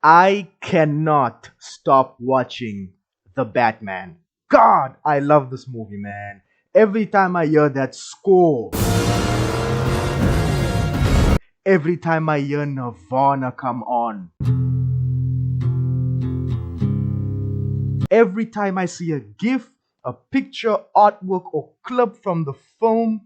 I cannot stop watching The Batman. God, I love this movie, man. Every time I hear that score, every time I hear Nirvana come on, every time I see a GIF, a picture, artwork, or clip from the film,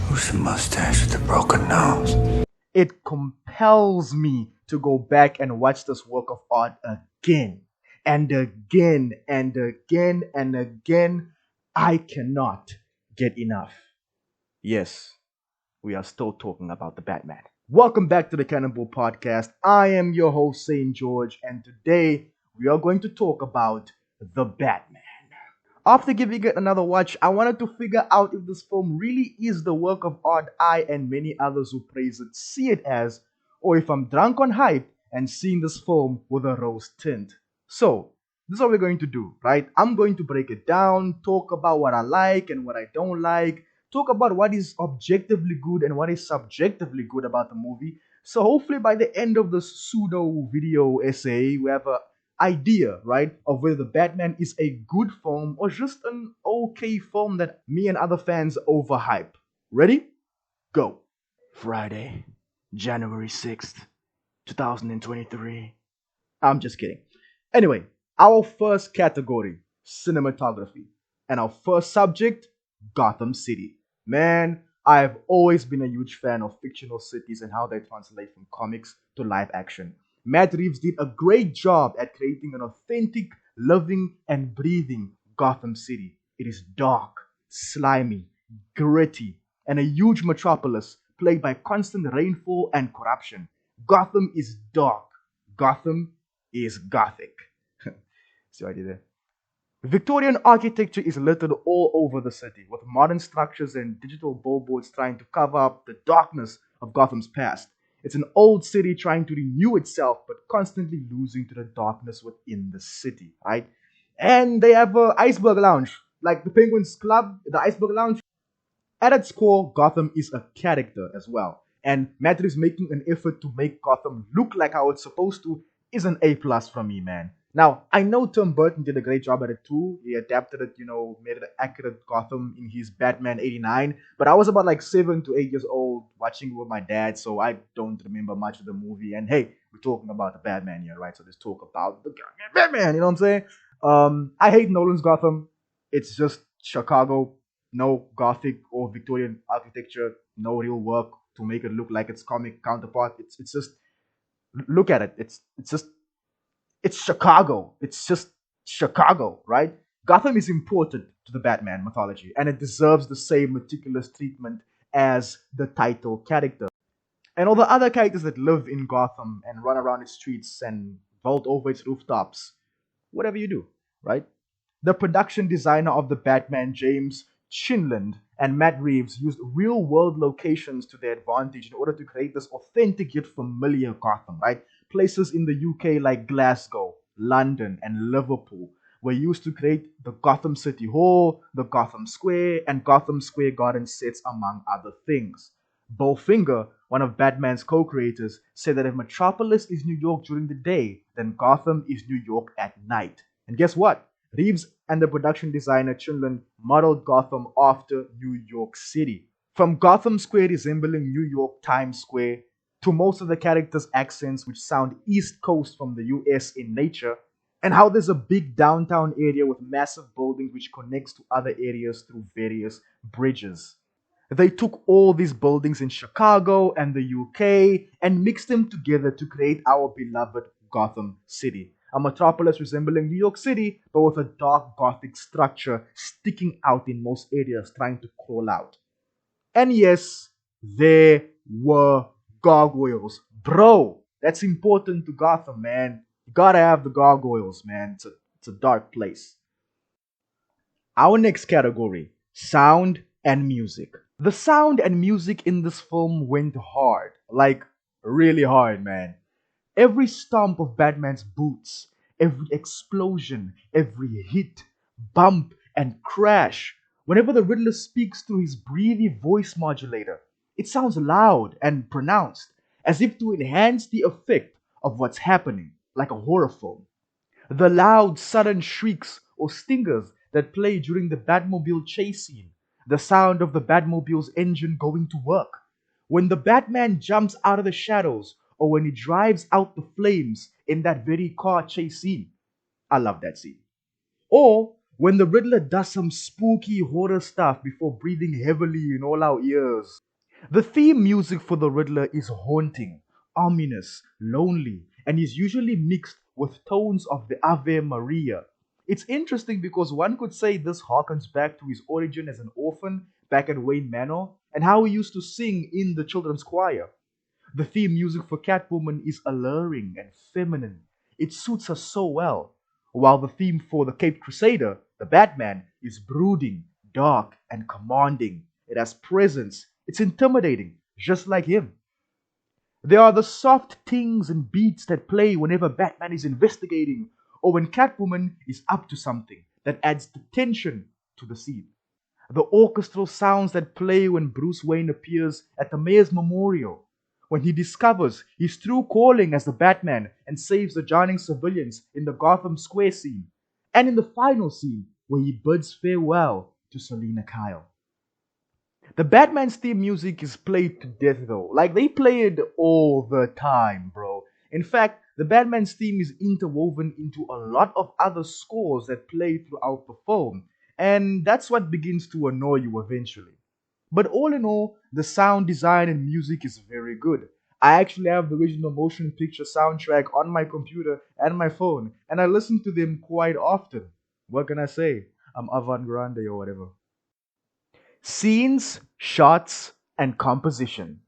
Who's the mustache with the broken nose? it compels me to go back and watch this work of art again and again and again and again. I cannot get enough. Yes, we are still talking about the Batman. Welcome back to the Canonbullcast. I am your host, St. George, and today we are going to talk about the Batman. After giving it another watch, I wanted to figure out if this film really is the work of art I and many others who praise it see it as, or if I'm drunk on hype and seeing this film with a rose tint. So, this is what we're going to do, right? I'm going to break it down, talk about what I like and what I don't like, talk about what is objectively good and what is subjectively good about the movie. So hopefully by the end of this pseudo video essay, we have a idea, right, of whether the Batman is a good film or just an okay film that me and other fans overhype. Ready? Go. Friday, January 6th, 2023. I'm just kidding. Anyway, our first category, cinematography. And our first subject, Gotham City. Man, I've always been a huge fan of fictional cities and how they translate from comics to live action. Matt Reeves did a great job at creating an authentic, living, and breathing Gotham City. It is dark, slimy, gritty, and a huge metropolis plagued by constant rainfall and corruption. Gotham is dark. Gotham is gothic. See what I did there? Victorian architecture is littered all over the city, with modern structures and digital billboards trying to cover up the darkness of Gotham's past. It's an old city trying to renew itself, but constantly losing to the darkness within the city, right? And they have an iceberg lounge, like the Penguins Club, the iceberg lounge. At its core, Gotham is a character as well. And Matt Reeves making an effort to make Gotham look like how it's supposed to is an A plus from me, man. Now, I know Tim Burton did a great job at it too. He adapted it, made it an accurate Gotham in his Batman 89. But I was about like 7 to 8 years old watching it with my dad, so I don't remember much of the movie. And hey, we're talking about the Batman here, right? So let's talk about the Batman, you know what I'm saying? I hate Nolan's Gotham. It's just Chicago. No Gothic or Victorian architecture. No real work to make it look like its comic counterpart. It's just, look at it. It's Chicago. It's just Chicago, right? Gotham is important to the Batman mythology, and it deserves the same meticulous treatment as the title character. And all the other characters that live in Gotham and run around its streets and vault over its rooftops. Whatever you do, right? The production designer of the Batman, James Chinland, and Matt Reeves used real world locations to their advantage in order to create this authentic yet familiar Gotham, right? Places in the UK like Glasgow, London, and Liverpool were used to create the Gotham City Hall, the Gotham Square, and Gotham Square Garden sets, among other things. Beau Finger, one of Batman's co-creators, said that if Metropolis is New York during the day, then Gotham is New York at night. And guess what? Reeves and the production designer Chinland modeled Gotham after New York City. From Gotham Square resembling New York Times Square, to most of the characters' accents which sound East Coast from the US in nature, and how there's a big downtown area with massive buildings which connects to other areas through various bridges. They took all these buildings in Chicago and the UK and mixed them together to create our beloved Gotham City. A metropolis resembling New York City, but with a dark Gothic structure sticking out in most areas, trying to crawl out. And yes, there were gargoyles. Bro, that's important to Gotham, man. You gotta have the gargoyles, man. It's a dark place. Our next category, sound and music. The sound and music in this film went hard. Like, really hard, man. Every stomp of Batman's boots, every explosion, every hit, bump, and crash, whenever the Riddler speaks through his breathy voice modulator, it sounds loud and pronounced, as if to enhance the effect of what's happening, like a horror film. The loud, sudden shrieks or stingers that play during the Batmobile chase scene, the sound of the Batmobile's engine going to work, when the Batman jumps out of the shadows, or when he drives out the flames in that very car chase scene. I love that scene. Or when the Riddler does some spooky horror stuff before breathing heavily in all our ears. The theme music for the Riddler is haunting, ominous, lonely, and is usually mixed with tones of the Ave Maria. It's interesting because one could say this harkens back to his origin as an orphan back at Wayne Manor and how he used to sing in the children's choir. The theme music for Catwoman is alluring and feminine. It suits her so well. While the theme for the Caped Crusader, the Batman, is brooding, dark, and commanding. It has presence. It's intimidating, just like him. There are the soft tings and beats that play whenever Batman is investigating or when Catwoman is up to something that adds the tension to the scene. The orchestral sounds that play when Bruce Wayne appears at the mayor's memorial, when he discovers his true calling as the Batman and saves the drowning civilians in the Gotham Square scene, and in the final scene where he bids farewell to Selina Kyle. The Batman's theme music is played to death though. Like they play it all the time, bro. In fact, the Batman's theme is interwoven into a lot of other scores that play throughout the film, and that's what begins to annoy you eventually. But all in all, the sound design and music is very good. I actually have the original motion picture soundtrack on my computer and my phone, and I listen to them quite often. What can I say? I'm avant-garde or whatever. Scenes, shots, and composition.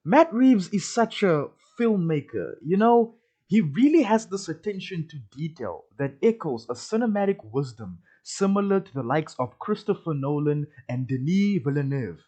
Matt Reeves is such a filmmaker. He really has this attention to detail that echoes a cinematic wisdom similar to the likes of Christopher Nolan and Denis Villeneuve.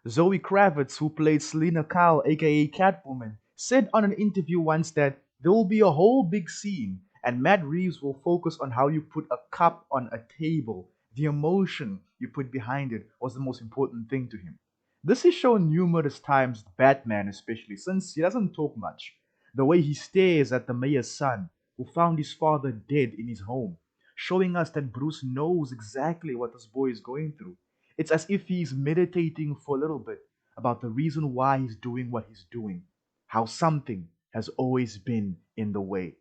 Zoe Kravitz, who played Selina Kyle, aka Catwoman, said on an interview once that there will be a whole big scene and Matt Reeves will focus on how you put a cup on a table. The emotion you put behind it was the most important thing to him. This is shown numerous times with Batman, especially since he doesn't talk much. The way he stares at the mayor's son, who found his father dead in his home, showing us that Bruce knows exactly what this boy is going through. It's as if he's meditating for a little bit about the reason why he's doing what he's doing, how something has always been in the way.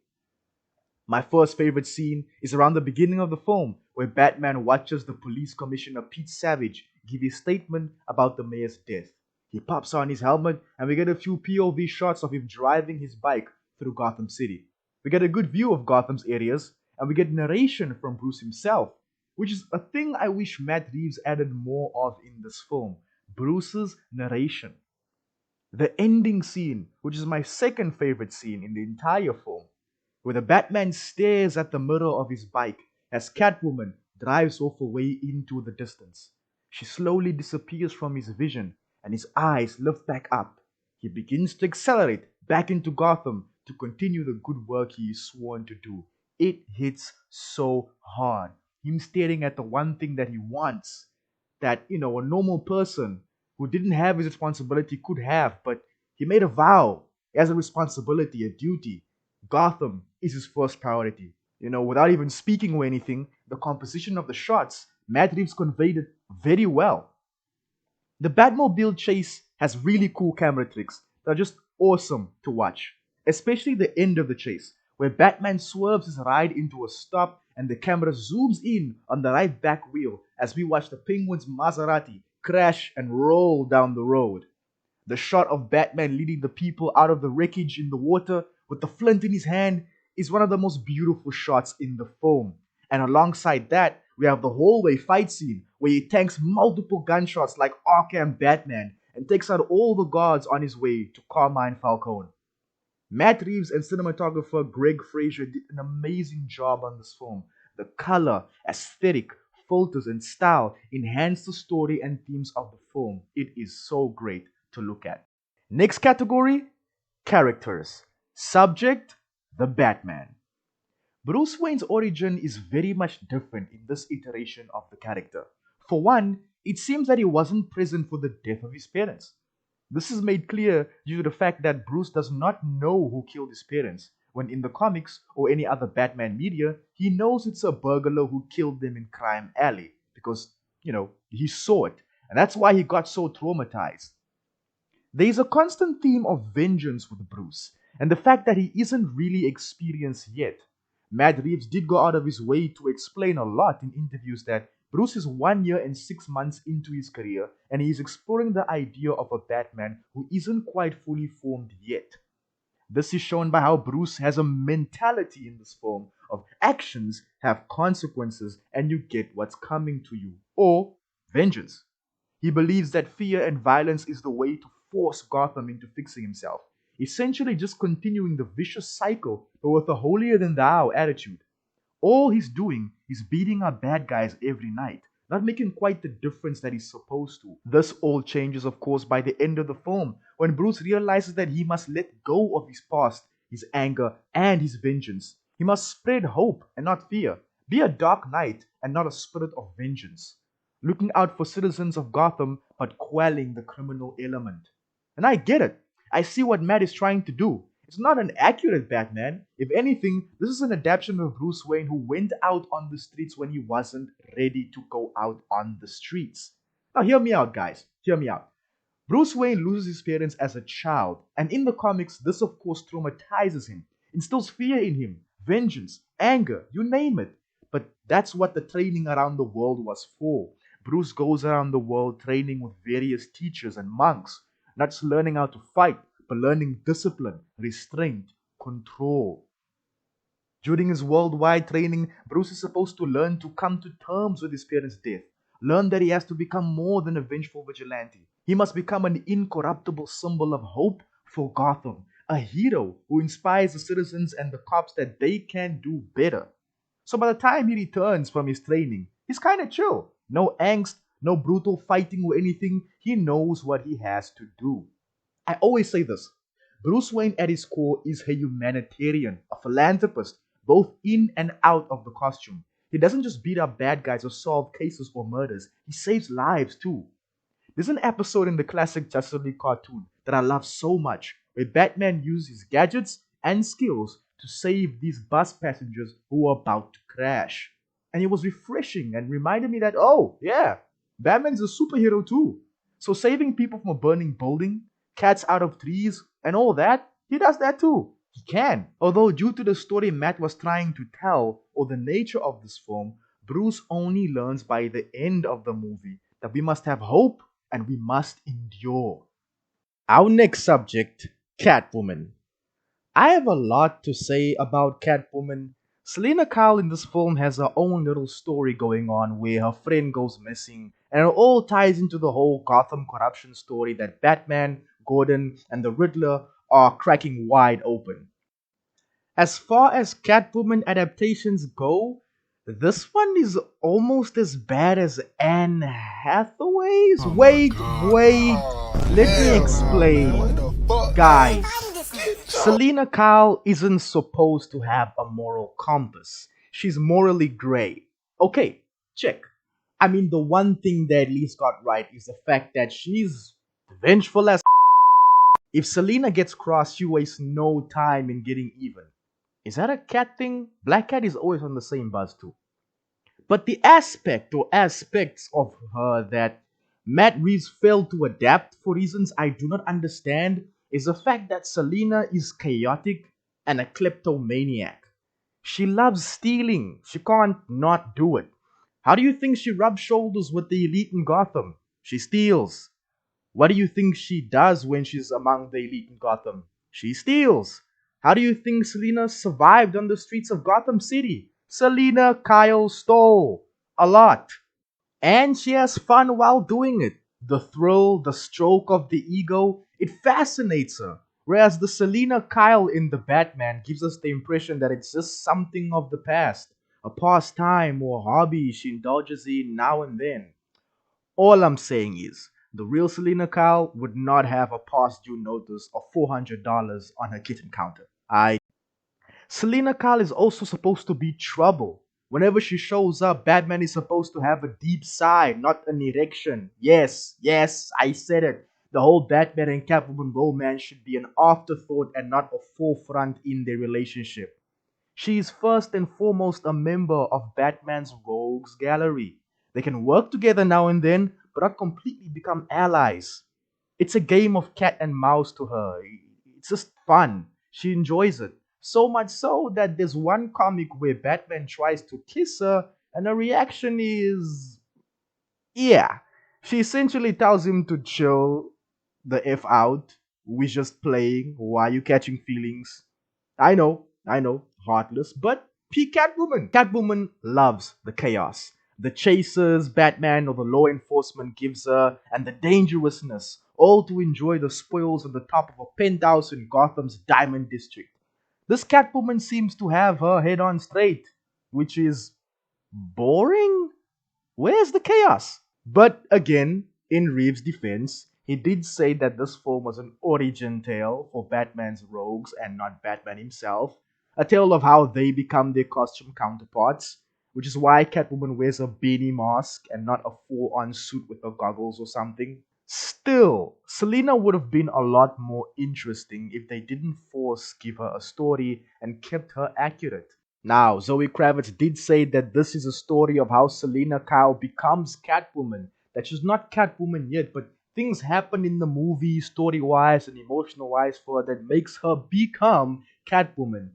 My first favorite scene is around the beginning of the film, where Batman watches the police commissioner Pete Savage give his statement about the mayor's death. He pops on his helmet, and we get a few POV shots of him driving his bike through Gotham City. We get a good view of Gotham's areas, and we get narration from Bruce himself, which is a thing I wish Matt Reeves added more of in this film. Bruce's narration. The ending scene, which is my second favorite scene in the entire film, where the Batman stares at the mirror of his bike as Catwoman drives off away into the distance. She slowly disappears from his vision, and his eyes lift back up. He begins to accelerate back into Gotham to continue the good work he is sworn to do. It hits so hard. Him staring at the one thing that he wants, that, a normal person who didn't have his responsibility could have, but he made a vow. He has a responsibility, a duty. Gotham is his first priority. Without even speaking or anything, the composition of the shots, Matt Reeves conveyed it very well. The Batmobile chase has really cool camera tricks that are just awesome to watch, especially the end of the chase, where Batman swerves his ride into a stop and the camera zooms in on the right back wheel as we watch the Penguin's Maserati crash and roll down the road. The shot of Batman leading the people out of the wreckage in the water with the flint in his hand is one of the most beautiful shots in the film. And alongside that, we have the hallway fight scene where he tanks multiple gunshots like Arkham Batman and takes out all the guards on his way to Carmine Falcone. Matt Reeves and cinematographer Greg Fraser did an amazing job on this film. The color, aesthetic, filters, and style enhance the story and themes of the film. It is so great to look at. Next category, characters. Subject, the Batman. Bruce Wayne's origin is very much different in this iteration of the character. For one, it seems that he wasn't present for the death of his parents. This is made clear due to the fact that Bruce does not know who killed his parents, when in the comics or any other Batman media, he knows it's a burglar who killed them in Crime Alley because, he saw it. And that's why he got so traumatized. There is a constant theme of vengeance with Bruce, and the fact that he isn't really experienced yet. Matt Reeves did go out of his way to explain a lot in interviews that Bruce is 1 year and 6 months into his career, and he is exploring the idea of a Batman who isn't quite fully formed yet. This is shown by how Bruce has a mentality in this film of actions have consequences and you get what's coming to you, or vengeance. He believes that fear and violence is the way to force Gotham into fixing himself, essentially just continuing the vicious cycle but with a holier than thou attitude. All he's doing is beating up bad guys every night, not making quite the difference that he's supposed to. This all changes, of course, by the end of the film, when Bruce realizes that he must let go of his past, his anger, and his vengeance. He must spread hope and not fear, be a dark knight and not a spirit of vengeance, looking out for citizens of Gotham but quelling the criminal element. And I get it. I see what Matt is trying to do. It's not an accurate Batman. If anything, this is an adaptation of Bruce Wayne who went out on the streets when he wasn't ready to go out on the streets. Now, hear me out, guys. Hear me out. Bruce Wayne loses his parents as a child, and in the comics, this of course traumatizes him, instills fear in him, vengeance, anger, you name it. But that's what the training around the world was for. Bruce goes around the world training with various teachers and monks, not just learning how to fight, but learning discipline, restraint, control. During his worldwide training, Bruce is supposed to learn to come to terms with his parents' death, learn that he has to become more than a vengeful vigilante. He must become an incorruptible symbol of hope for Gotham, a hero who inspires the citizens and the cops that they can do better. So by the time he returns from his training, he's kind of chill. No angst, no brutal fighting or anything. He knows what he has to do. I always say this. Bruce Wayne at his core is a humanitarian, a philanthropist, both in and out of the costume. He doesn't just beat up bad guys or solve cases or murders. He saves lives too. There's an episode in the classic Justice League cartoon that I love so much, where Batman uses his gadgets and skills to save these bus passengers who were about to crash. And it was refreshing and reminded me that, oh, yeah, Batman is a superhero too. So saving people from a burning building, cats out of trees, and all that, he does that too. He can. Although due to the story Matt was trying to tell, or the nature of this film, Bruce only learns by the end of the movie that we must have hope and we must endure. Our next subject, Catwoman. I have a lot to say about Catwoman. Selena Kyle in this film has her own little story going on where her friend goes missing, and it all ties into the whole Gotham corruption story that Batman, Gordon, and the Riddler are cracking wide open. As far as Catwoman adaptations go, this one is almost as bad as Anne Hathaway's. Wait, let me explain. Guys, Selena Kyle isn't supposed to have a moral compass. She's morally gray. Okay, check. I mean, the one thing they at least got right is the fact that she's vengeful as. If Selena gets crossed, she wastes no time in getting even. Is that a cat thing? Black Cat is always on the same buzz too. But the aspect or aspects of her that Matt Reeves failed to adapt for reasons I do not understand is the fact that Selena is chaotic and a kleptomaniac. She loves stealing. She can't not do it. How do you think she rubs shoulders with the elite in Gotham? She steals. What do you think she does when she's among the elite in Gotham? She steals. How do you think Selena survived on the streets of Gotham City? Selena Kyle stole. A lot. And she has fun while doing it. The thrill, the stroke of the ego, it fascinates her. Whereas the Selena Kyle in the Batman gives us the impression that it's just something of the past, a pastime or hobby she indulges in now and then. All I'm saying is, the real Selena Kyle would not have a past due notice of $400 on her kitchen counter. Selena Kyle is also supposed to be trouble. Whenever she shows up, Batman is supposed to have a deep sigh, not an erection. Yes, I said it. The whole Batman and Catwoman romance should be an afterthought and not a forefront in their relationship. She is first and foremost a member of Batman's rogues gallery. They can work together now and then, but not completely become allies. It's a game of cat and mouse to her. It's just fun. She enjoys it. So much so that there's one comic where Batman tries to kiss her, and her reaction is, yeah. She essentially tells him to chill the F out. We're just playing. Why are you catching feelings? I know, heartless, but P Catwoman. Catwoman loves the chaos. The chasers Batman or the law enforcement gives her, and the dangerousness, all to enjoy the spoils on the top of a penthouse in Gotham's Diamond District. This Catwoman seems to have her head on straight, which is boring? Where's the chaos? But again, in Reeves' defense, he did say that this film was an origin tale for Batman's rogues and not Batman himself. A tale of how they become their costume counterparts, which is why Catwoman wears a beanie mask and not a full on suit with her goggles or something. Still, Selina would have been a lot more interesting if they didn't force give her a story and kept her accurate. Now, Zoe Kravitz did say that this is a story of how Selena Kyle becomes Catwoman. That she's not Catwoman yet, but things happen in the movie, story wise and emotional wise, for her that makes her become Catwoman.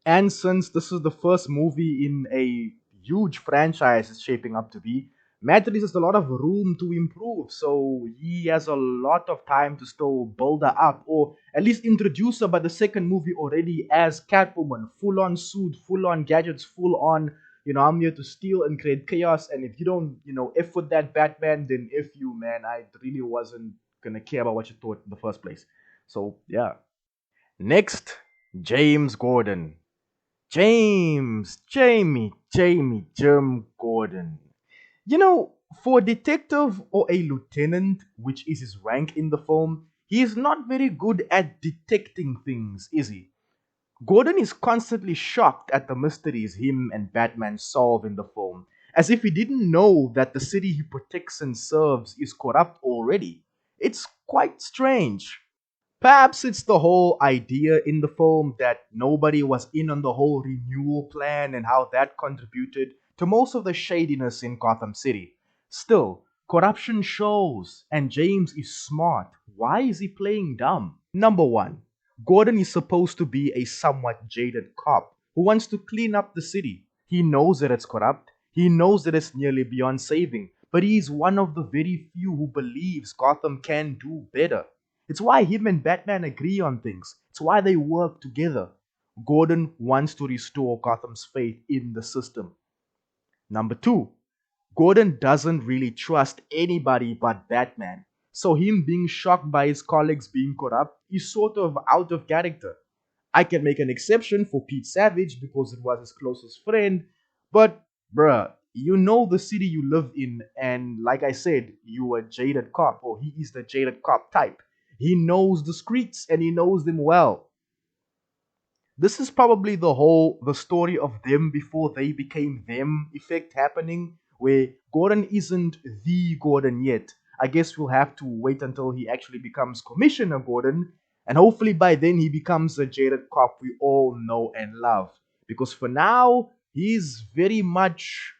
And since this is the first movie in a huge franchise it's shaping up to be, Matt Reeves has a lot of room to improve. So he has a lot of time to still build her up, or at least introduce her by the second movie already as Catwoman. Full on suit, full on gadgets, full on, I'm here to steal and create chaos. And if you don't, F with that Batman, then F you, man. I really wasn't gonna care about what you thought in the first place. So yeah. Next, James Gordon. Jim Gordon. For a detective or a lieutenant, which is his rank in the film, he is not very good at detecting things, is he? Gordon is constantly shocked at the mysteries him and Batman solve in the film, as if he didn't know that the city he protects and serves is corrupt already. It's quite strange. Perhaps it's the whole idea in the film that nobody was in on the whole renewal plan and how that contributed to most of the shadiness in Gotham City. Still, corruption shows, and James is smart. Why is he playing dumb? Number one, Gordon is supposed to be a somewhat jaded cop who wants to clean up the city. He knows that it's corrupt, he knows that it's nearly beyond saving, but he is one of the very few who believes Gotham can do better. It's why him and Batman agree on things. It's why they work together. Gordon wants to restore Gotham's faith in the system. Number two, Gordon doesn't really trust anybody but Batman. So him being shocked by his colleagues being corrupt is sort of out of character. I can make an exception for Pete Savage because it was his closest friend, but bruh, you know the city you live in, and like I said, you a jaded cop, or he is the jaded cop type. He knows the streets and he knows them well. This is probably the story of them before they became them effect happening, where Gordon isn't the Gordon yet. I guess we'll have to wait until he actually becomes Commissioner Gordon, and hopefully by then he becomes the jaded cop we all know and love. Because for now, he's very much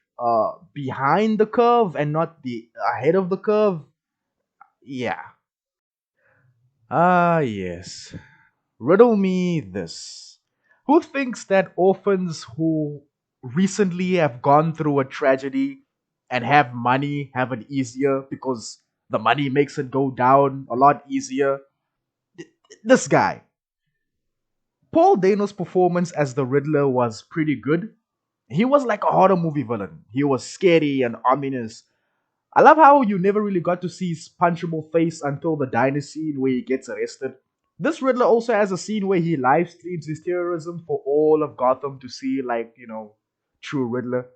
behind the curve and not the ahead of the curve. Yeah. Ah, yes. Riddle me this. Who thinks that orphans who recently have gone through a tragedy and have money have it easier because the money makes it go down a lot easier? This guy. Paul Dano's performance as the Riddler was pretty good. He was like a horror movie villain. He was scary and ominous. I love how you never really got to see his punchable face until the diner scene where he gets arrested. This Riddler also has a scene where he live streams his terrorism for all of Gotham to see, like, true Riddler.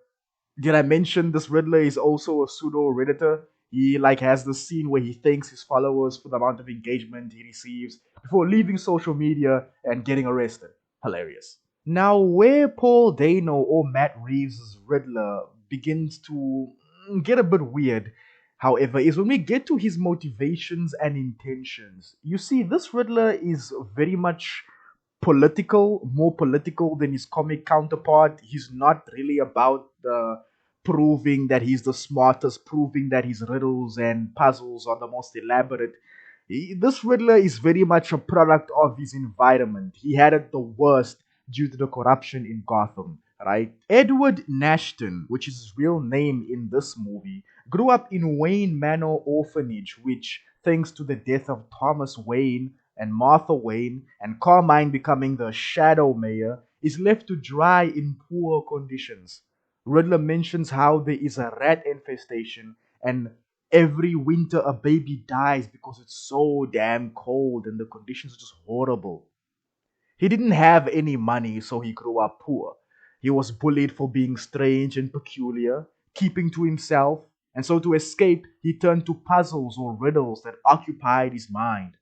Did I mention this Riddler is also a pseudo Redditor? He like has this scene where he thanks his followers for the amount of engagement he receives before leaving social media and getting arrested. Hilarious. Now, where Paul Dano or Matt Reeves' Riddler begins to get a bit weird however, is when we get to his motivations and intentions. You see, this Riddler is very much political, more political than his comic counterpart. He's not really about the proving that he's the smartest, proving that his riddles and puzzles are the most elaborate. This Riddler is very much a product of his environment. He had it the worst due to the corruption in Gotham, right? Edward Nashton, which is his real name in this movie, grew up in Wayne Manor Orphanage, which, thanks to the death of Thomas Wayne and Martha Wayne, and Carmine becoming the shadow mayor, is left to dry in poor conditions. Riddler mentions how there is a rat infestation, and every winter a baby dies because it's so damn cold and the conditions are just horrible. He didn't have any money, so he grew up poor. He was bullied for being strange and peculiar, keeping to himself, and so to escape, he turned to puzzles or riddles that occupied his mind.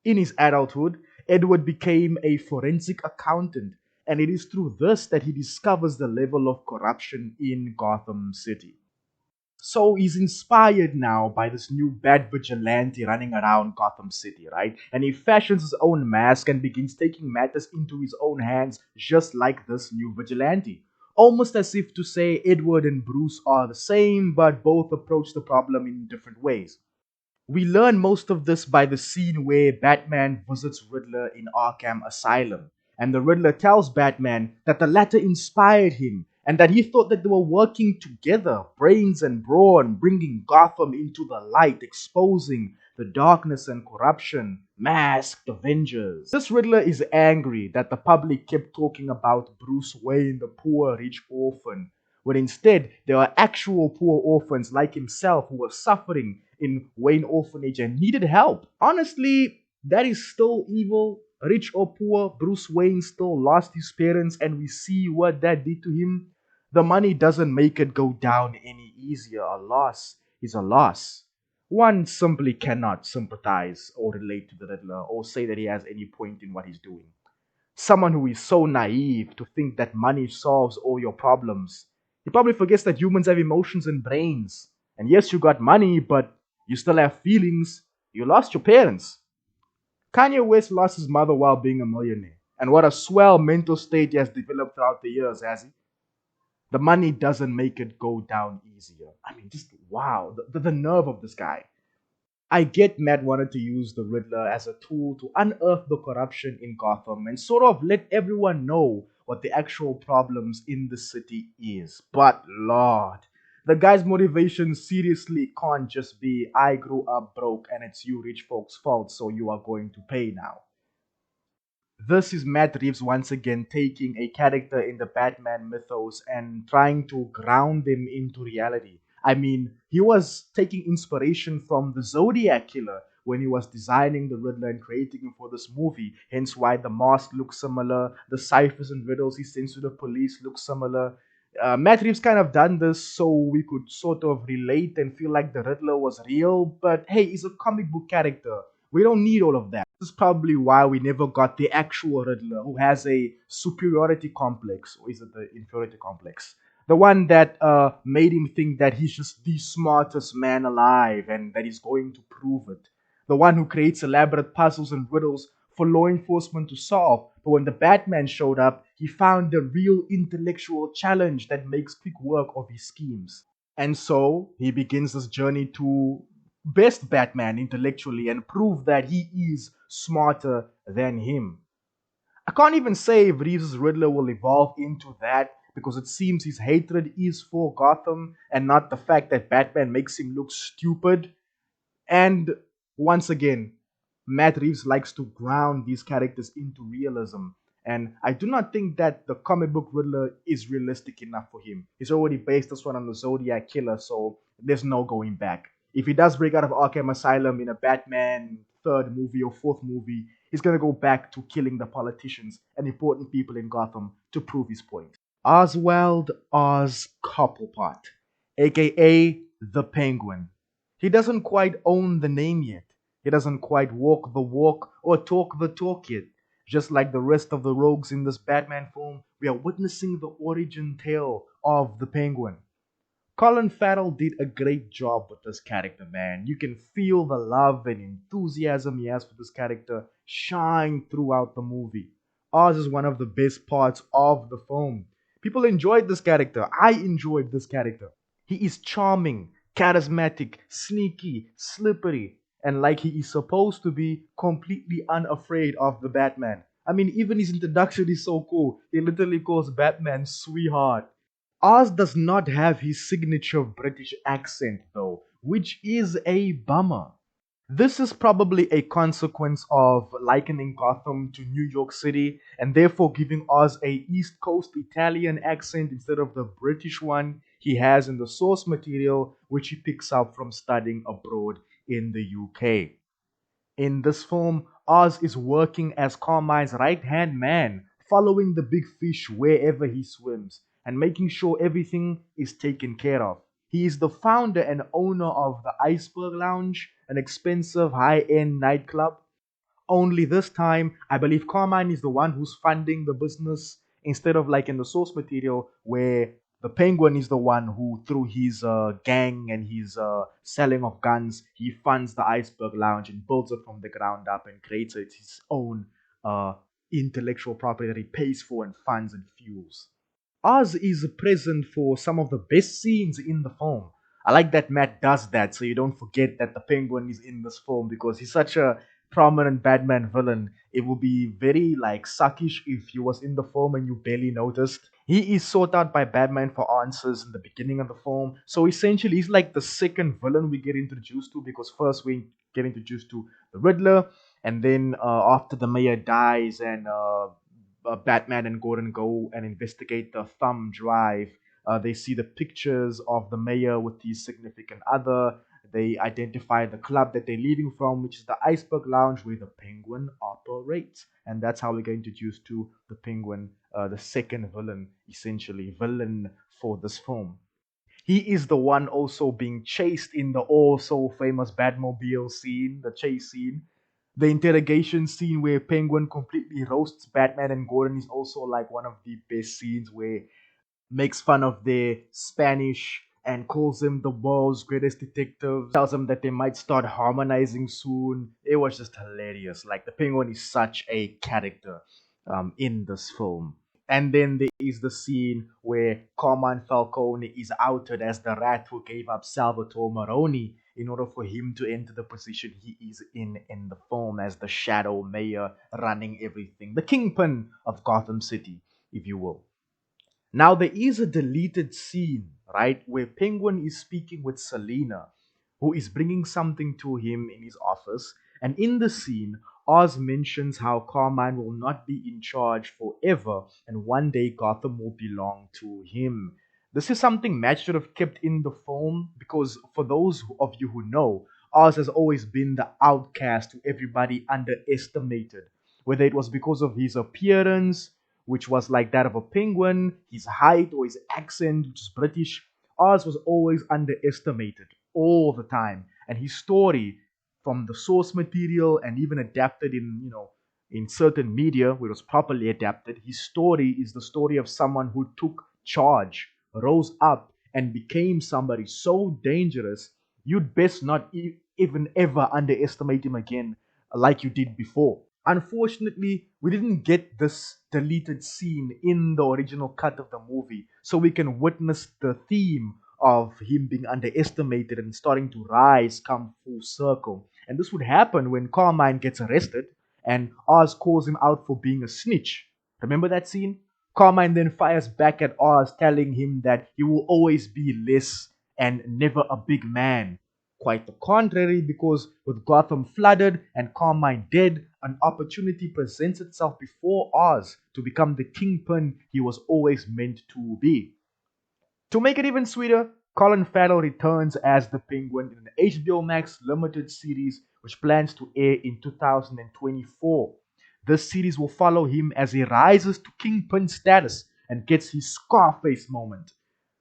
In his adulthood, Edward became a forensic accountant, and it is through this that he discovers the level of corruption in Gotham City. So he's inspired now by this new bad vigilante running around Gotham City, right? And he fashions his own mask and begins taking matters into his own hands, just like this new vigilante. Almost as if to say Edward and Bruce are the same, but both approach the problem in different ways. We learn most of this by the scene where Batman visits Riddler in Arkham Asylum, and the Riddler tells Batman that the latter inspired him and that he thought that they were working together, brains and brawn, bringing Gotham into the light, exposing the darkness and corruption, masked Avengers. This Riddler is angry that the public kept talking about Bruce Wayne, the poor rich orphan, when instead there are actual poor orphans like himself who were suffering in Wayne Orphanage and needed help. Honestly, that is still evil. Rich or poor, Bruce Wayne still lost his parents, and we see what that did to him. The money doesn't make it go down any easier. A loss is a loss. One simply cannot sympathize or relate to the Riddler or say that he has any point in what he's doing. Someone who is so naive to think that money solves all your problems. He probably forgets that humans have emotions and brains. And yes, you got money, but you still have feelings. You lost your parents. Kanye West lost his mother while being a millionaire. And what a swell mental state he has developed throughout the years, has he? The money doesn't make it go down easier. I mean, just wow, the nerve of this guy. I get Matt wanted to use the Riddler as a tool to unearth the corruption in Gotham and sort of let everyone know what the actual problems in the city is. But Lord, the guy's motivation seriously can't just be I grew up broke and it's you rich folks' fault, so you are going to pay now. This is Matt Reeves once again taking a character in the Batman mythos and trying to ground them into reality. I mean, he was taking inspiration from the Zodiac Killer when he was designing the Riddler and creating him for this movie. Hence why the mask looks similar, the ciphers and riddles he sends to the police look similar. Matt Reeves kind of done this so we could sort of relate and feel like the Riddler was real, but hey, he's a comic book character. We don't need all of that. This is probably why we never got the actual Riddler, who has a superiority complex, or is it the inferiority complex? The one that made him think that he's just the smartest man alive and that he's going to prove it. The one who creates elaborate puzzles and riddles for law enforcement to solve. But when the Batman showed up, he found a real intellectual challenge that makes quick work of his schemes. And so he begins this journey to best Batman intellectually and prove that he is smarter than him. I can't even say if Reeves' Riddler will evolve into that because it seems his hatred is for Gotham and not the fact that Batman makes him look stupid. And once again, Matt Reeves likes to ground these characters into realism. And I do not think that the comic book Riddler is realistic enough for him. He's already based this one on the Zodiac Killer, so there's no going back. If he does break out of Arkham Asylum in a Batman third movie or fourth movie, he's going to go back to killing the politicians and important people in Gotham to prove his point. Oswald Oz Cobblepot, aka the Penguin. He doesn't quite own the name yet. He doesn't quite walk the walk or talk the talk yet. Just like the rest of the rogues in this Batman film, we are witnessing the origin tale of the Penguin. Colin Farrell did a great job with this character, man. You can feel the love and enthusiasm he has for this character shine throughout the movie. Oz is one of the best parts of the film. People enjoyed this character. I enjoyed this character. He is charming, charismatic, sneaky, slippery, and like he is supposed to be, completely unafraid of the Batman. I mean, even his introduction is so cool. He literally calls Batman sweetheart. Oz does not have his signature British accent though, which is a bummer. This is probably a consequence of likening Gotham to New York City and therefore giving Oz a East Coast Italian accent instead of the British one he has in the source material, which he picks up from studying abroad in the UK. In this film, Oz is working as Carmine's right hand man, following the big fish wherever he swims and making sure everything is taken care of. He is the founder and owner of the Iceberg Lounge, an expensive high end nightclub. Only this time, I believe Carmine is the one who's funding the business instead of like in the source material where the Penguin is the one who, through his gang and his selling of guns, he funds the Iceberg Lounge and builds it from the ground up and creates it his own uh, intellectual property that he pays for and funds and fuels. Oz is present for some of the best scenes in the film. I like that Matt does that so you don't forget that the Penguin is in this film because he's such a prominent Batman villain. It would be very like suckish if he was in the film and you barely noticed. He is sought out by Batman for answers in the beginning of the film. So essentially he's like the second villain we get introduced to because first we get introduced to the Riddler and then after the mayor dies and Batman and Gordon go and investigate the thumb drive. They see the pictures of the mayor with his significant other. They identify the club that they're leaving from, which is the Iceberg Lounge, where the Penguin operates. And that's how we get introduced to the Penguin, the second villain, essentially, villain for this film. He is the one also being chased in the also famous Batmobile scene, the chase scene. The interrogation scene where Penguin completely roasts Batman and Gordon is also like one of the best scenes where makes fun of their Spanish and calls him the world's greatest detective, tells them that they might start harmonizing soon. It was just hilarious. Like the Penguin is such a character in this film. And then there is the scene where Carmine Falcone is outed as the rat who gave up Salvatore Maroni in order for him to enter the position he is in the film as the shadow mayor running everything, the kingpin of Gotham City, if you will. Now there is a deleted scene, right, where Penguin is speaking with Selina, who is bringing something to him in his office, and in the scene, Oz mentions how Carmine will not be in charge forever, and one day Gotham will belong to him. This is something Matt should have kept in the film because, for those of you who know, Oz has always been the outcast who everybody underestimated, whether it was because of his appearance, which was like that of a penguin, his height or his accent, which is British. Oz was always underestimated all the time, and his story from the source material and even adapted in certain media where it was properly adapted, his story is the story of someone who took charge, rose up, and became somebody so dangerous you'd best not even ever underestimate him again like you did before. Unfortunately, we didn't get this deleted scene in the original cut of the movie, so we can witness the theme of him being underestimated and starting to rise come full circle. And this would happen when Carmine gets arrested and Oz calls him out for being a snitch. Remember that scene? Carmine then fires back at Oz, telling him that he will always be less and never a big man. Quite the contrary, because with Gotham flooded and Carmine dead, an opportunity presents itself before Oz to become the kingpin he was always meant to be. To make it even sweeter, Colin Farrell returns as the Penguin in an HBO Max limited series which plans to air in 2024. This series will follow him as he rises to kingpin status and gets his Scarface moment.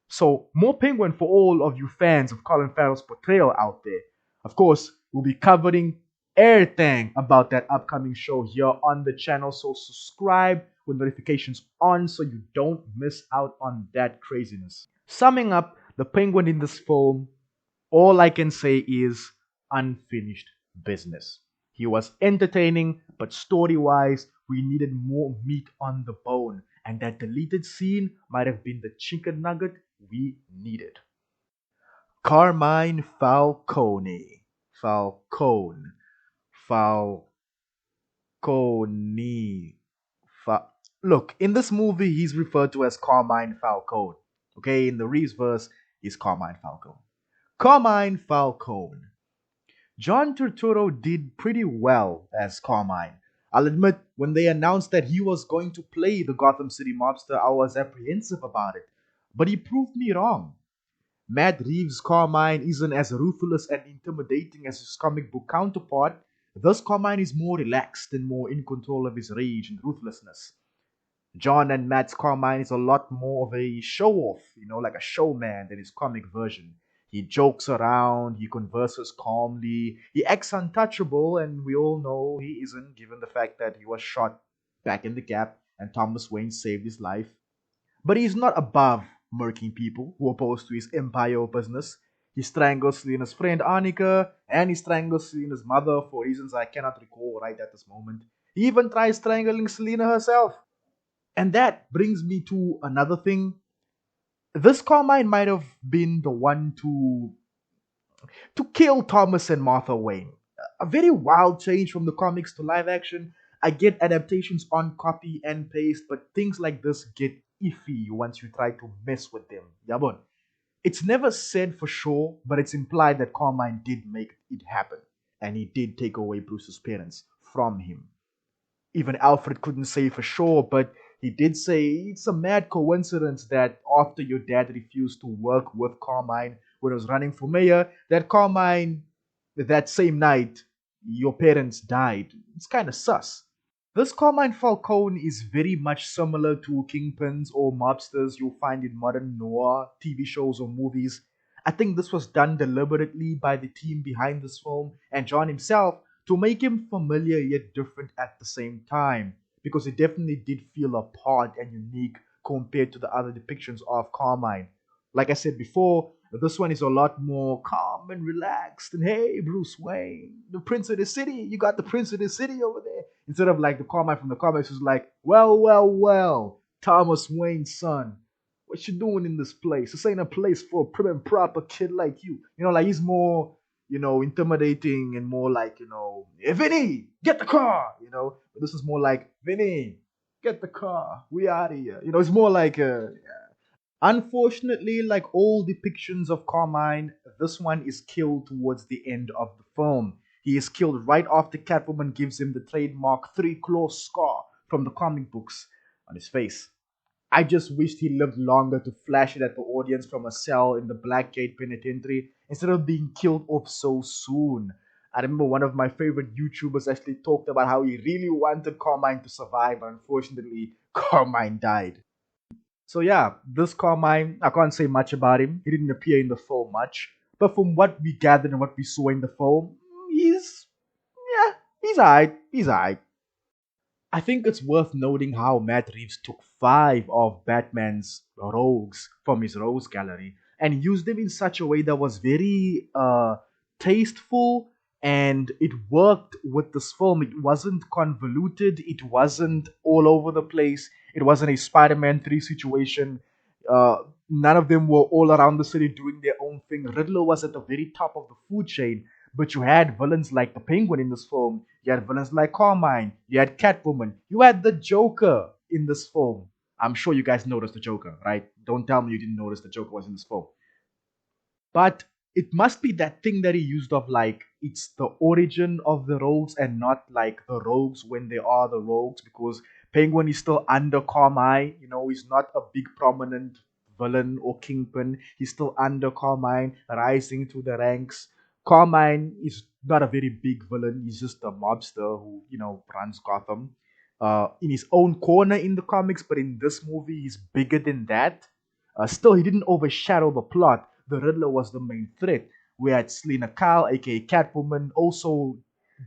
So, more Penguin for all of you fans of Colin Farrell's portrayal out there. Of course, we'll be covering everything about that upcoming show here on the channel, so subscribe with notifications on so you don't miss out on that craziness. Summing up, The Penguin in this film, all I can say is unfinished business. He was entertaining, but story wise, we needed more meat on the bone, and that deleted scene might have been the chicken nugget we needed. Carmine Falcone. Falcone. Falcone. Look, in this movie, he's referred to as Carmine Falcone. Okay, in the Reeves verse, he's Carmine Falcone. Carmine Falcone. John Turturro did pretty well as Carmine. I'll admit, when they announced that he was going to play the Gotham City mobster, I was apprehensive about it. But he proved me wrong. Matt Reeves' Carmine isn't as ruthless and intimidating as his comic book counterpart. Thus, Carmine is more relaxed and more in control of his rage and ruthlessness. John and Matt's Carmine is a lot more of a show off, like a showman than his comic version. He jokes around, he converses calmly, he acts untouchable, and we all know he isn't, given the fact that he was shot back in the gap and Thomas Wayne saved his life. But he's not above murking people who oppose to his empire business. He strangles Selena's friend Annika, and he strangles Selena's mother for reasons I cannot recall right at this moment. He even tries strangling Selena herself. And that brings me to another thing. This Carmine might have been the one to kill Thomas and Martha Wayne. A very wild change from the comics to live action. I get adaptations on copy and paste, but things like this get iffy once you try to mess with them. Yabon. It's never said for sure, but it's implied that Carmine did make it happen, and he did take away Bruce's parents from him. Even Alfred couldn't say for sure, but he did say it's a mad coincidence that after your dad refused to work with Carmine when he was running for mayor, that Carmine, that same night, your parents died. It's kind of sus. This Carmine Falcone is very much similar to kingpins or mobsters you'll find in modern noir TV shows or movies. I think this was done deliberately by the team behind this film and John himself to make him familiar yet different at the same time, because it definitely did feel apart and unique compared to the other depictions of Carmine. Like I said before, this one is a lot more calm and relaxed. And hey, Bruce Wayne, the Prince of the City, you got the Prince of the City over there. Instead of like the Carmine from the comics who's like, well, Thomas Wayne's son, what you doing in this place? This ain't a place for a prim and proper kid like you. Like he's more, intimidating and more like, hey, Vinny, get the car, But this is more like, Vinny, get the car, we out of here. It's more like, yeah. Unfortunately, like all depictions of Carmine, this one is killed towards the end of the film. He is killed right after Catwoman gives him the trademark three-claw scar from the comic books on his face. I just wished he lived longer to flash it at the audience from a cell in the Blackgate Penitentiary instead of being killed off so soon. I remember one of my favorite YouTubers actually talked about how he really wanted Carmine to survive, but unfortunately, Carmine died. So yeah, this Carmine, I can't say much about him. He didn't appear in the film much. But from what we gathered and what we saw in the film, he's alright. He's alright. I think it's worth noting how Matt Reeves took 5 of Batman's rogues from his rogues gallery and used them in such a way that was very tasteful, and it worked with this film. It wasn't convoluted, it wasn't all over the place, it wasn't a Spider-Man 3 situation. None of them were all around the city doing their own thing. Riddler was at the very top of the food chain, but you had villains like the Penguin in this film. You had villains like Carmine. You had Catwoman. You had the Joker in this film. I'm sure you guys noticed the Joker, right? Don't tell me you didn't notice the Joker was in this film. But it must be that thing that he used of like, it's the origin of the rogues and not like the rogues when they are the rogues, because Penguin is still under Carmine. He's not a big prominent villain or kingpin. He's still under Carmine, rising through the ranks. Carmine is not a very big villain. He's just a mobster who, runs Gotham in his own corner in the comics, but in this movie, he's bigger than that. Still, he didn't overshadow the plot. The Riddler was the main threat. We had Selena Kyle, aka Catwoman, also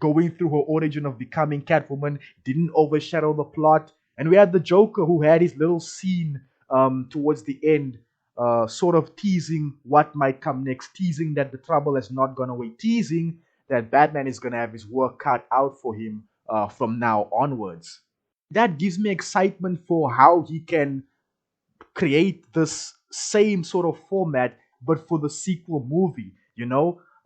going through her origin of becoming Catwoman, didn't overshadow the plot. And we had the Joker, who had his little scene towards the end, sort of teasing what might come next, teasing that the trouble has not gone away, teasing that Batman is going to have his work cut out for him from now onwards. That gives me excitement for how he can create this same sort of format, but for the sequel movie.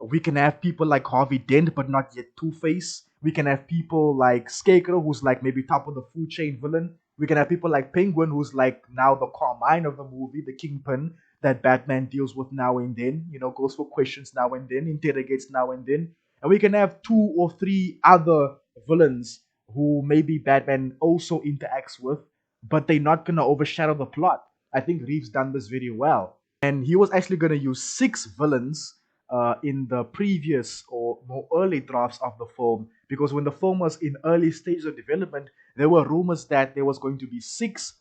We can have people like Harvey Dent, but not yet Two Face. We can have people like Scarecrow, who's like maybe top of the food chain villain. We can have people like Penguin, who's like now the Carmine of the movie, the Kingpin that Batman deals with now and then. Goes for questions now and then, interrogates now and then. And we can have two or three other villains who maybe Batman also interacts with, but they're not gonna overshadow the plot. I think Reeves done this very well. And he was actually going to use 6 villains in the previous or more early drafts of the film, because when the film was in early stages of development, there were rumors that there was going to be 6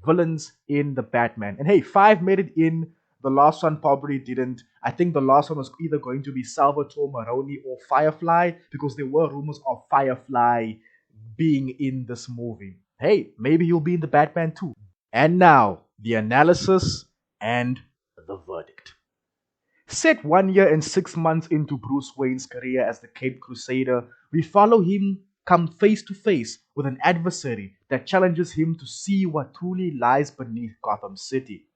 villains in the Batman. And hey, 5 made it in. The last one probably didn't. I think the last one was either going to be Salvatore Maroni or Firefly, because there were rumors of Firefly being in this movie. Hey, maybe he'll be in the Batman too. And now, the analysis and the verdict. Set 1 year and 6 months into Bruce Wayne's career as the Caped Crusader, we follow him come face to face with an adversary that challenges him to see what truly lies beneath Gotham City.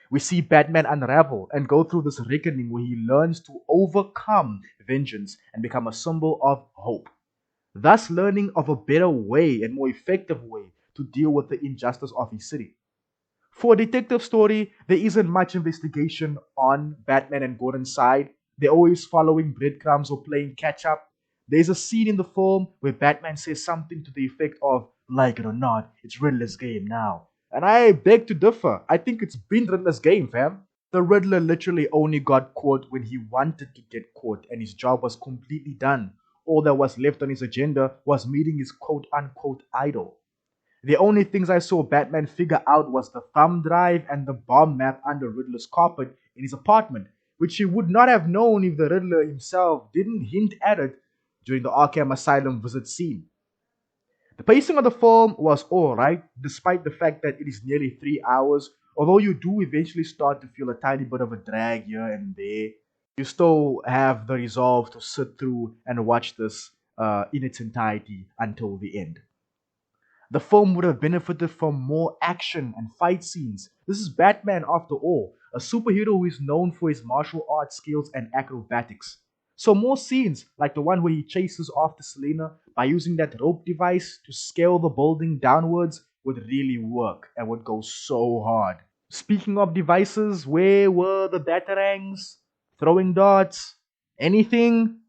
We see Batman unravel and go through this reckoning where he learns to overcome vengeance and become a symbol of hope, thus learning of a better way and more effective way to deal with the injustice of his city. For a detective story, there isn't much investigation on Batman and Gordon's side. They're always following breadcrumbs or playing catch up. There's a scene in the film where Batman says something to the effect of, like it or not, it's Riddler's game now. And I beg to differ. I think it's been Riddler's game, fam. The Riddler literally only got caught when he wanted to get caught, and his job was completely done. All that was left on his agenda was meeting his quote unquote idol. The only things I saw Batman figure out was the thumb drive and the bomb map under Riddler's carpet in his apartment, which he would not have known if the Riddler himself didn't hint at it during the Arkham Asylum visit scene. The pacing of the film was alright, despite the fact that it is nearly 3 hours, although you do eventually start to feel a tiny bit of a drag here and there. You still have the resolve to sit through and watch this in its entirety until the end. The film would have benefited from more action and fight scenes. This is Batman after all, a superhero who is known for his martial arts skills and acrobatics. So more scenes, like the one where he chases after Selena by using that rope device to scale the building downwards, would really work and would go so hard. Speaking of devices, where were the batarangs? Throwing darts? Anything?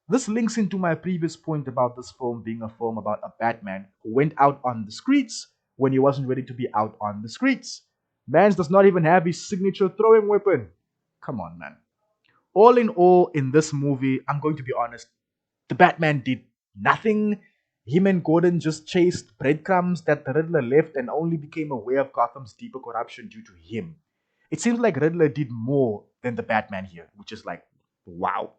This links into my previous point about this film being a film about a Batman who went out on the streets when he wasn't ready to be out on the streets. Mans does not even have his signature throwing weapon. Come on, man. All in all, in this movie, I'm going to be honest, the Batman did nothing. Him and Gordon just chased breadcrumbs that the Riddler left and only became aware of Gotham's deeper corruption due to him. It seems like Riddler did more than the Batman here, which is like, wow.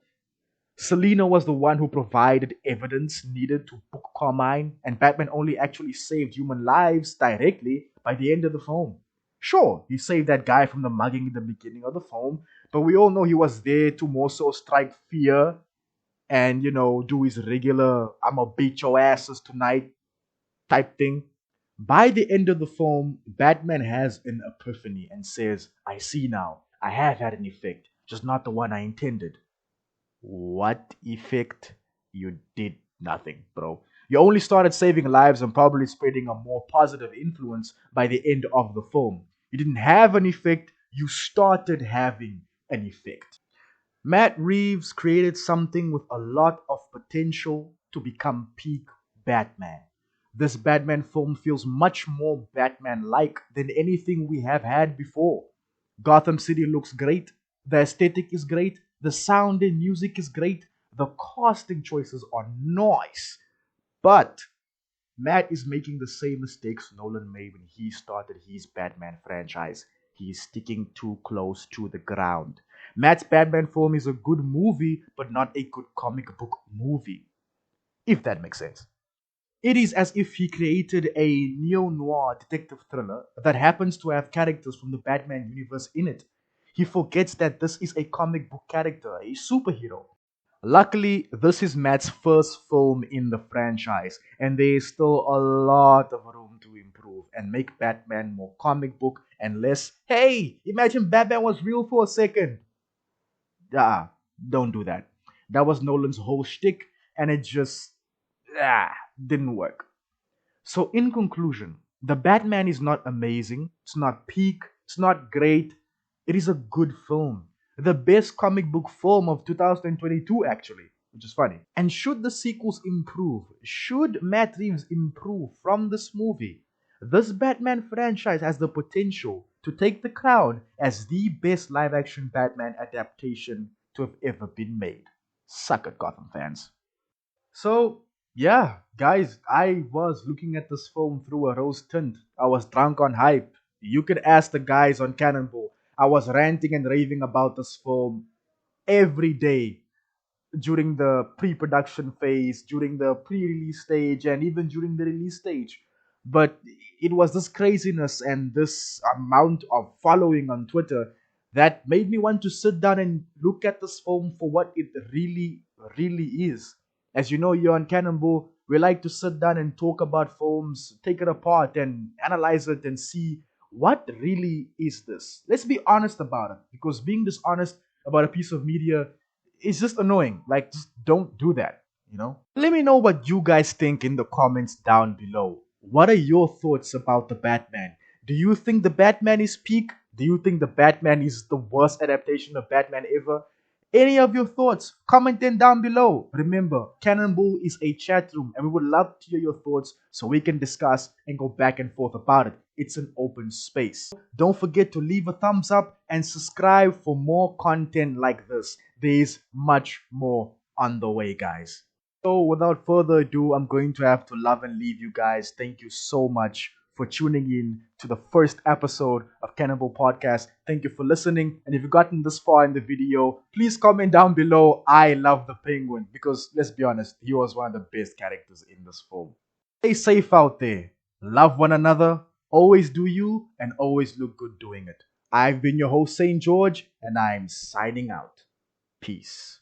Selina was the one who provided evidence needed to book Carmine, and Batman only actually saved human lives directly by the end of the film. Sure, he saved that guy from the mugging in the beginning of the film, but we all know he was there to more so strike fear and, do his regular, I'ma beat your asses tonight type thing. By the end of the film, Batman has an epiphany and says, I see now, I have had an effect, just not the one I intended. What effect? You did nothing, bro. You only started saving lives and probably spreading a more positive influence by the end of the film. You didn't have an effect, you started having an effect. Matt Reeves created something with a lot of potential to become peak Batman. This Batman film feels much more Batman-like than anything we have had before. Gotham City looks great, the aesthetic is great, the sound and music is great, the casting choices are nice. But Matt is making the same mistakes Nolan made when he started his Batman franchise. He's sticking too close to the ground. Matt's Batman film is a good movie, but not a good comic book movie, if that makes sense. It is as if he created a neo-noir detective thriller that happens to have characters from the Batman universe in it. He forgets that this is a comic book character, a superhero. Luckily, this is Matt's first film in the franchise, and there is still a lot of room to improve and make Batman more comic book and less, hey, imagine Batman was real for a second. Ah, don't do that. That was Nolan's whole shtick, and it just didn't work. So, in conclusion, The Batman is not amazing, it's not peak, it's not great, it is a good film. The best comic book film of 2022, actually, which is funny. And should the sequels improve, should Matt Reeves improve from this movie, this Batman franchise has the potential to take the crown as the best live action Batman adaptation to have ever been made. Suck it, Gotham fans. So, yeah, guys, I was looking at this film through a rose tint. I was drunk on hype. You could ask the guys on Cannonball. I was ranting and raving about this film every day during the pre-production phase, during the pre-release stage, and even during the release stage. But it was this craziness and this amount of following on Twitter that made me want to sit down and look at this film for what it really is. As you know, here on Cannonball, we like to sit down and talk about films, take it apart and analyze it and see what really is this. Let's be honest about it, because being dishonest about a piece of media is just annoying. Like, just don't do that, you know? Let me know what you guys think in the comments down below. What are your thoughts about the Batman? Do you think the Batman is peak? Do you think the Batman is the worst adaptation of Batman ever? Any of your thoughts, comment them down below. Remember, Cannonball is a chat room and we would love to hear your thoughts so we can discuss and go back and forth about it. It's an open space. Don't forget to leave a thumbs up and subscribe for more content like this. There's much more on the way, guys. So without further ado, I'm going to have to love and leave you guys. Thank you so much for tuning in to the first episode of Cannibal Podcast. Thank you for listening. And if you've gotten this far in the video, please comment down below. I love the Penguin because, let's be honest, he was one of the best characters in this film. Stay safe out there. Love one another. Always do you and always look good doing it. I've been your host, St. George, and I'm signing out. Peace.